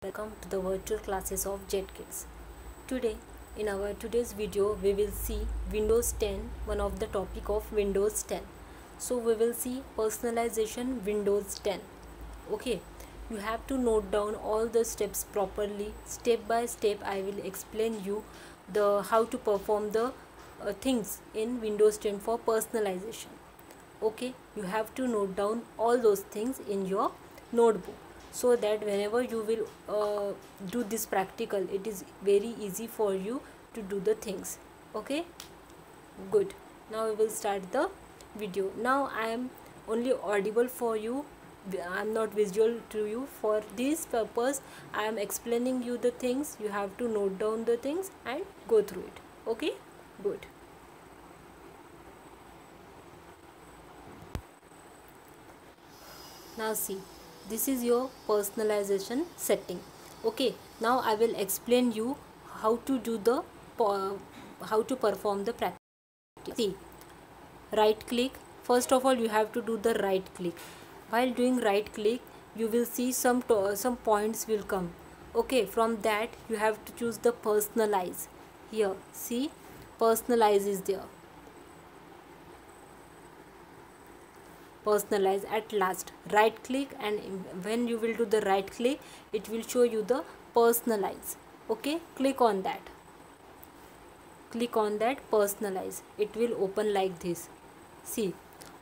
Welcome to the virtual classes of JetKids. Today, in our today's video, we will see Windows 10, one of the topic of Windows 10. So we will see personalization Windows 10. Okay, you have to note down all the steps properly. Step by step, I will explain you the how to perform the things in Windows 10 for personalization. Okay, you have to note down all those things in your notebook so that whenever you will do this practical, it is very easy for you to do the things. Okay, good. Now we will start the video. Now I am only audible for you, I am not visual to you. For this purpose I am explaining you the things. You have to note down the things and go through it. Okay, good. Now see, this is your personalization setting. Okay, now I will explain you how to do the how to perform the practice. See, right click. First of all, you have to do the right click. While doing right click, you will see some points will come. Okay, from that you have to choose the personalize. Here, see, personalize is there. Personalize at last. Right click, and when you will do the right click, it will show you the personalize. Okay, click on that. Click on that personalize. It will open like this. See,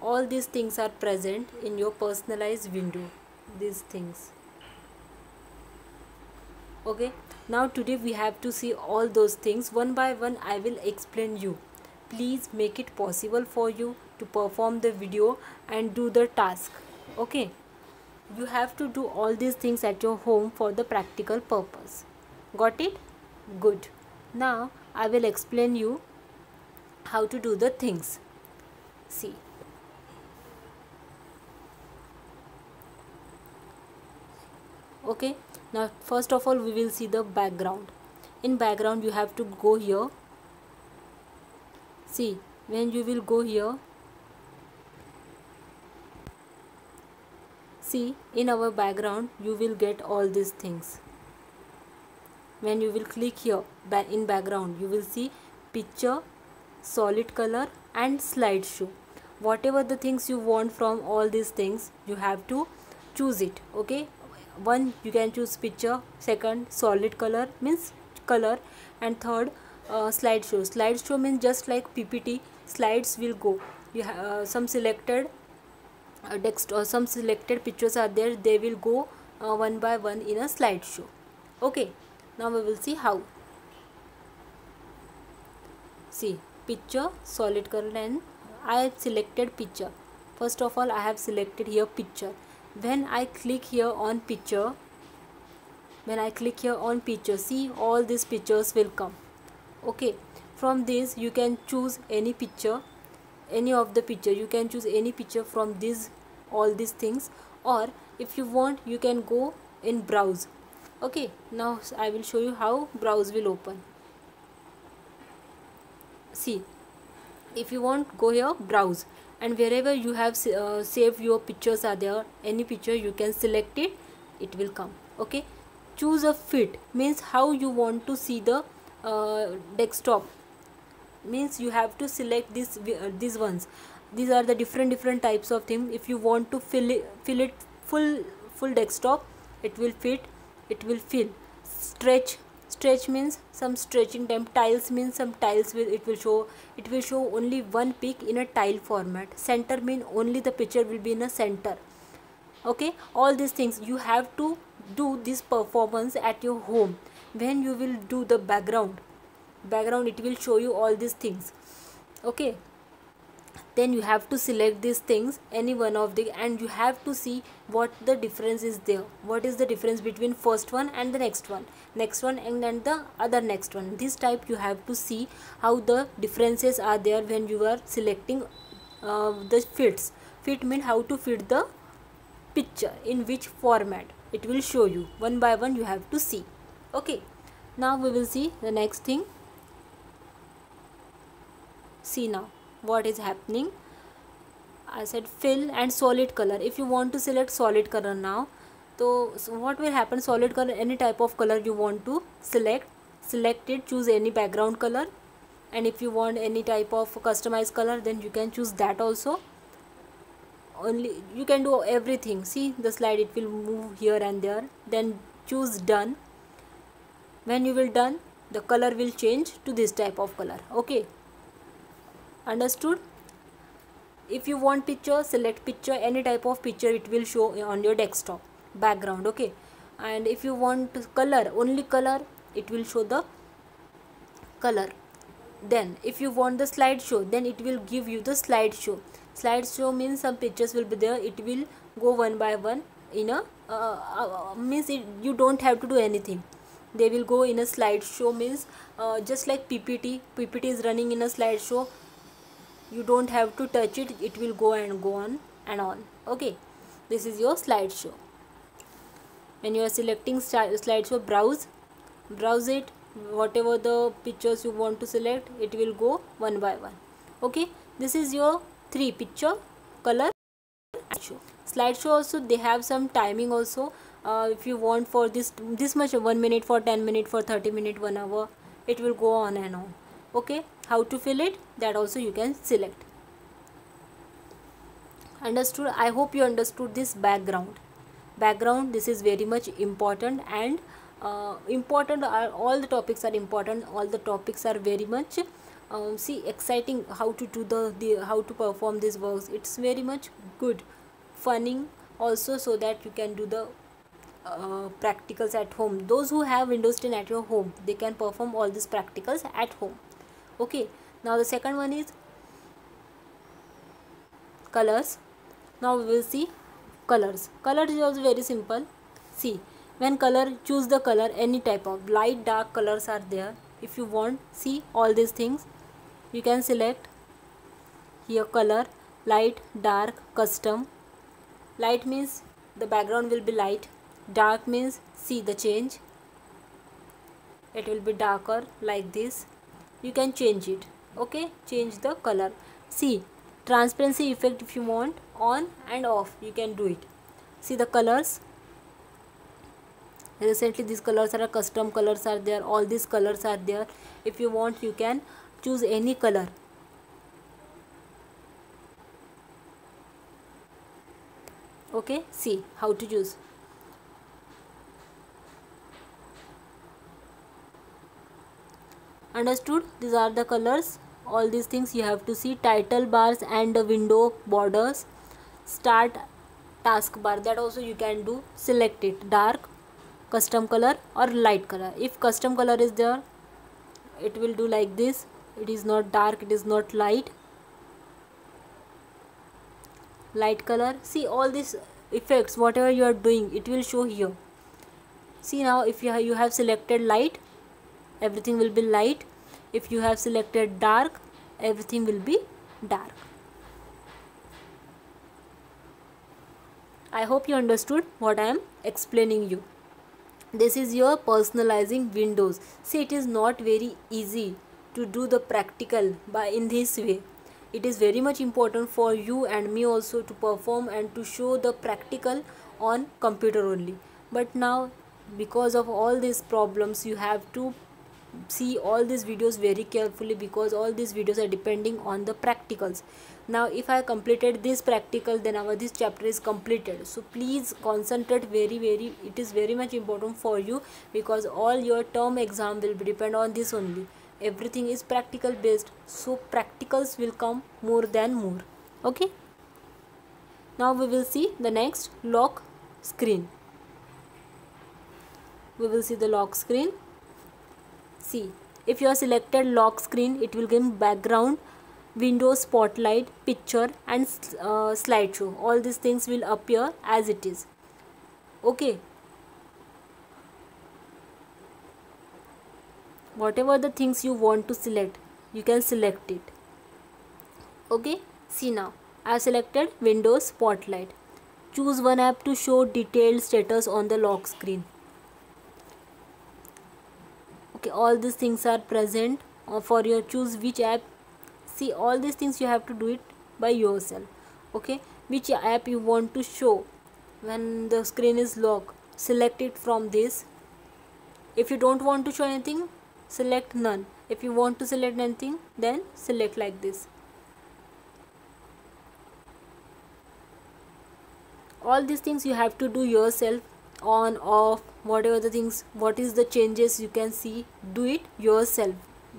all these things are present in your personalize window. These things. Okay, now today we have to see all those things one by one. I will explain you. Please make it possible for you to perform the video and do the task. Okay, you have to do all these things at your home for the practical purpose. Got it? Good. Now I will explain you how to do the things. See, okay, now first of all we will see the background. In background you have to go here. See, when you will go here, see, in our background you will get all these things. When you will click here in background, you will see picture, solid color and slideshow. Whatever the things you want from all these things, you have to choose it. Okay, one, you can choose picture, second solid color means color, and third slideshow. Slideshow means just like PPT, slides will go. You have some selected text or some selected pictures are there, they will go one by one in a slideshow. Okay, now we will see how. See, picture, solid color, and I have selected picture. First of all, I have selected here picture. When I click here on picture, see, all these pictures will come. Okay, from this you can choose any picture, any of the picture. You can choose any picture from these all these things, or if you want you can go in browse. Okay, now I will show you how browse will open. See, if you want, go here browse, and wherever you have saved your pictures are there, any picture you can select it, it will come. Okay, choose a fit means how you want to see the desktop, means you have to select these ones. These are the different types of things. If you want to fill it full desktop, it will fit, it will fill. Stretch means some stretching time. Tiles means some tiles it will show only one peak in a tile format. Center mean only the picture will be in a center. Okay, all these things you have to do this performance at your home. When you will do the background, it will show you all these things. Okay, then you have to select these things, any one of the, and you have to see what the difference is there. What is the difference between first one and the next one and then the other next one. This type you have to see how the differences are there when you are selecting the fits. Fit mean how to fit the picture in which format. It will show you one by one, you have to see. Okay, now we will see the next thing. See now what is happening. I said fill and solid color. If you want to select solid color now, So what will happen, solid color, any type of color you want to select it, choose any background color, and if you want any type of customized color, then you can choose that also. Only you can do everything. See the slide, it will move here and there. Then choose done. When you will done, the color will change to this type of color. Okay, understood? If you want picture, select picture, any type of picture it will show on your desktop background. Okay, and if you want color, only color, it will show the color. Then if you want the slideshow, then it will give you the slideshow. Slideshow means some pictures will be there, it will go one by one in a means you don't have to do anything, they will go in a slideshow. Means just like ppt is running in a slideshow, you don't have to touch it, it will go on and on. Okay, this is your slideshow. When you are selecting slideshow, browse it, whatever the pictures you want to select, it will go one by one. Okay, this is your 3 picture, color, slideshow. Also they have some timing also. If you want for this much, 1 minute, for 10 minute, for 30 minute, 1 hour, it will go on and on. Okay, how to fill it, that also you can select. Understood? I hope you understood this background. This is very much important, and important are all the topics are important, all the topics are very much see exciting. How to do the how to perform these works, it's very much good, funny also, so that you can do the practicals at home. Those who have Windows 10 at your home, they can perform all these practicals at home. Okay, now the second one is colors. Now we will see colors. Colors is also very simple. See, when color, choose the color, any type of light, dark colors are there. If you want, see all these things, you can select here color, light, dark, custom. Light means the background will be light, dark means see the change, it will be darker like this. You can change it. Okay, change the color. See, transparency effect, if you want on and off, you can do it. See the colors, recently these colors are custom colors are there, all these colors are there. If you want, you can choose any color. Okay, see how to choose. Understood? These are the colors, all these things you have to see. Title bars and the window borders, start taskbar, that also you can do. Select it, dark, custom color or light color. If custom color is there, it will do like this, it is not dark, it is not light. Light color, see all these effects, whatever you are doing, it will show here. See now, if you have selected light, everything will be light. If you have selected dark, everything will be dark. I hope you understood what I am explaining you. This is your personalizing Windows. See, it is not very easy to do the practical in this way. It is very much important for you and me also to perform and to show the practical on computer only. But now, because of all these problems, you have to see all these videos very carefully, because all these videos are depending on the practicals. Now if I completed this practical, then this chapter is completed. So please concentrate very, it is very much important for you, because all your term exam will depend on this only. Everything is practical based, so practicals will come more than more. Okay, now we will see the next, lock screen. We will see the lock screen. See, if you are selected lock screen, it will give background, Windows spotlight, picture and slideshow. All these things will appear as it is. Okay, whatever the things you want to select, you can select it. Okay, see now I have selected Windows spotlight. Choose one app to show detailed status on the lock screen. Okay, all these things are present for your, choose which app. See, all these things you have to do it by yourself. Okay, which app you want to show when the screen is locked, select it from this. If you don't want to show anything, select none. If you want to select anything, then select like this. All these things you have to do yourself, on, off, whatever the things, what is the changes you can see, do it yourself.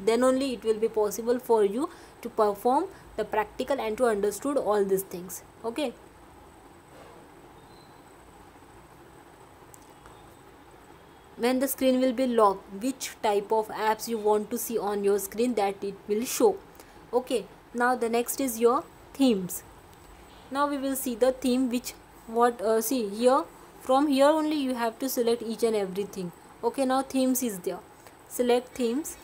Then only it will be possible for you to perform the practical and to understood all these things. Okay. When the screen will be locked, which type of apps you want to see on your screen, that it will show. Okay. Now the next is your themes. Now we will see the theme, which see here, from here only you have to select each and everything. Okay, now themes is there. Select themes.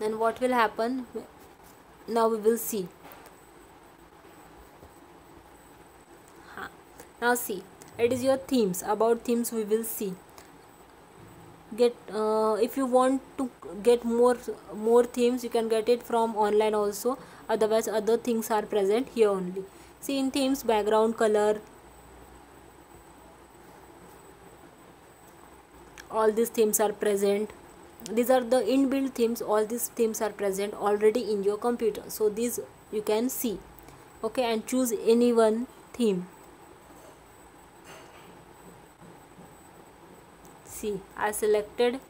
Then what will happen? Now we will see. Now see, it is your themes. About themes we will see. Get if you want to get more themes, you can get it from online also. Otherwise other things are present here only. See, in themes, background color, all these themes are present. These are the inbuilt themes. All these themes are present already in your computer, so these you can see. Okay, and choose any one theme. See, I selected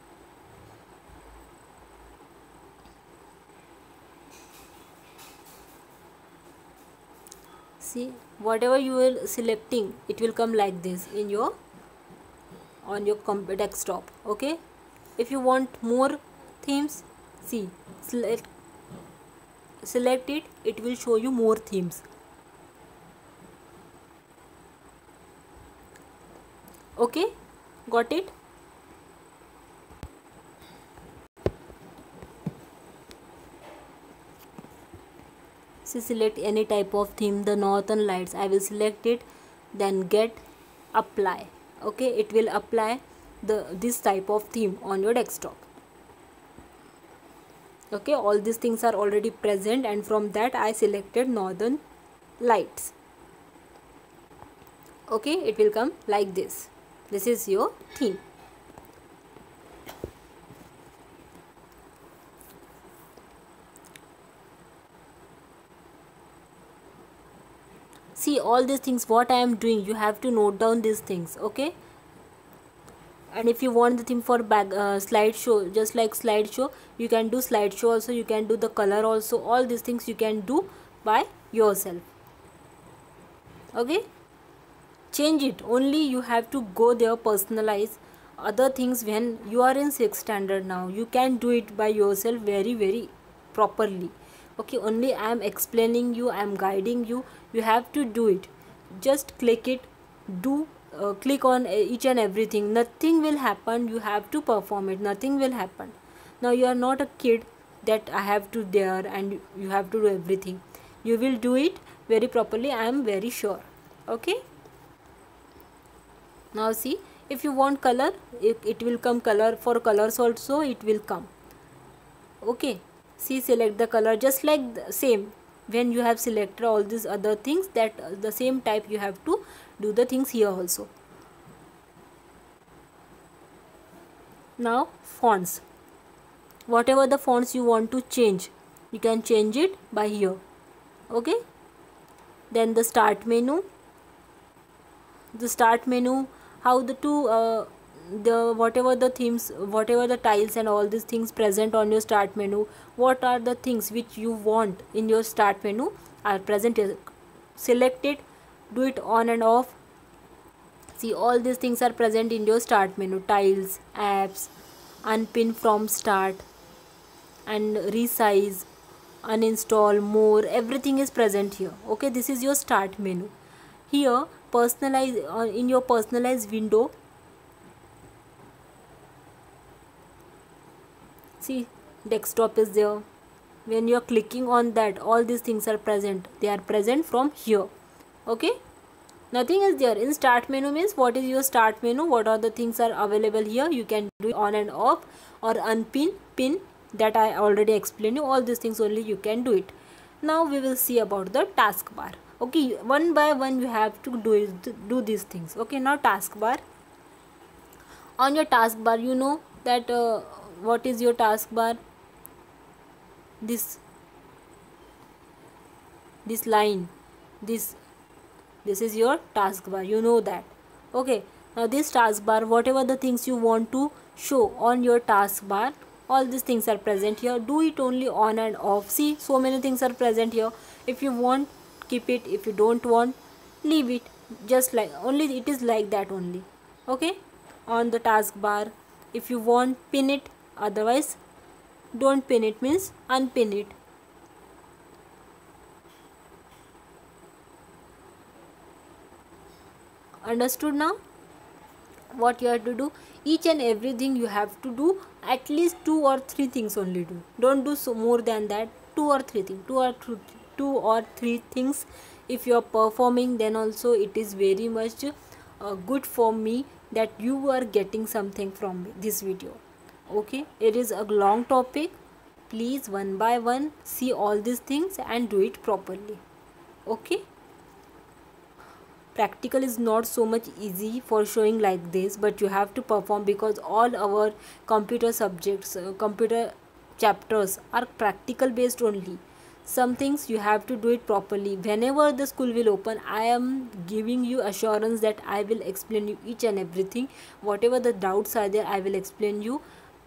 see, whatever you are selecting, it will come like this in your on your desktop. Okay, if you want more themes, see, select it, it will show you more themes. Okay, got it? So select any type of theme, the northern lights, I will select it, then get apply. Okay, it will apply this type of theme on your desktop. Okay, all these things are already present, and from that I selected northern lights. Okay, it will come like this. This is your theme. See, all these things what I am doing, you have to note down these things. Okay, and if you want the theme for slideshow, just like slideshow, you can do slideshow also, you can do the color also. All these things you can do by yourself. Okay, change it, only you have to go there, personalize other things. When you are in 6th standard now, you can do it by yourself very properly. Okay, only I am explaining you, I am guiding you, you have to do it. Just click it, do click on each and everything, nothing will happen, you have to perform it, nothing will happen. Now you are not a kid that I have to there and you have to do everything. You will do it very properly, I am very sure. Okay, now see, if you want color, it will come color. For colors also it will come. Okay, see, select the color, just like the same when you have selected all these other things, that the same type you have to do the things here also. Now fonts, whatever the fonts you want to change, you can change it by here. Okay, then the start menu, how the whatever the themes, whatever the tiles and all these things present on your start menu, what are the things which you want in your start menu are present here. Select it, do it on and off. See, all these things are present in your start menu. Tiles, apps, unpin from start, and resize, uninstall, more, everything is present here. Okay, this is your start menu. Here, personalize, in your personalize window, see, desktop is there. When you are clicking on that, all these things are present, they are present from here. Okay, nothing is there in start menu. Means what is your start menu, what are the things are available here, you can do it on and off, or unpin, pin, that I already explained you. All these things only you can do it. Now we will see about the taskbar. Okay, one by one you have to do these things. Okay, now taskbar. On your taskbar, you know that what is your taskbar? This line, this is your taskbar, you know that. Okay, now this taskbar, whatever the things you want to show on your taskbar, all these things are present here. Do it only on and off. See, so many things are present here. If you want, keep it. If you don't want, leave it. Just like only it is like that only. Okay, on the taskbar, if you want, pin it. Otherwise, don't pin it, means unpin it. Understood now? What you have to do, each and everything you have to do at least 2 or 3 things only. Don't do so more than that. 2 or 3 things, 2 or 3 things. If you are performing, then also it is very much good for me that you are getting something from this video. Okay, it is a long topic. Please one by one see all these things and do it properly. Okay, practical is not so much easy for showing like this, but you have to perform, because all our computer subjects, computer chapters are practical based only. Some things you have to do it properly. Whenever the school will open, I am giving you assurance that I will explain you each and everything. Whatever the doubts are there, I will explain you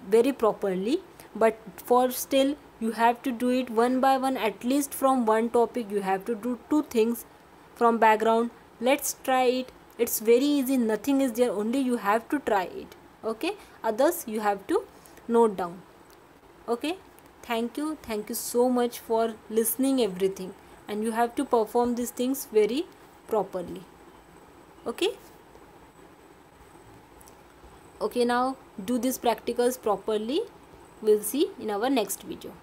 very properly. But for still, you have to do it one by one. At least from one topic you have to do 2 things from background. Let's try it. It's very easy, nothing is there, only you have to try it. Okay, others you have to note down. Okay, thank you so much for listening everything, and you have to perform these things very properly. Okay, okay, now do these practicals properly. We'll see in our next video.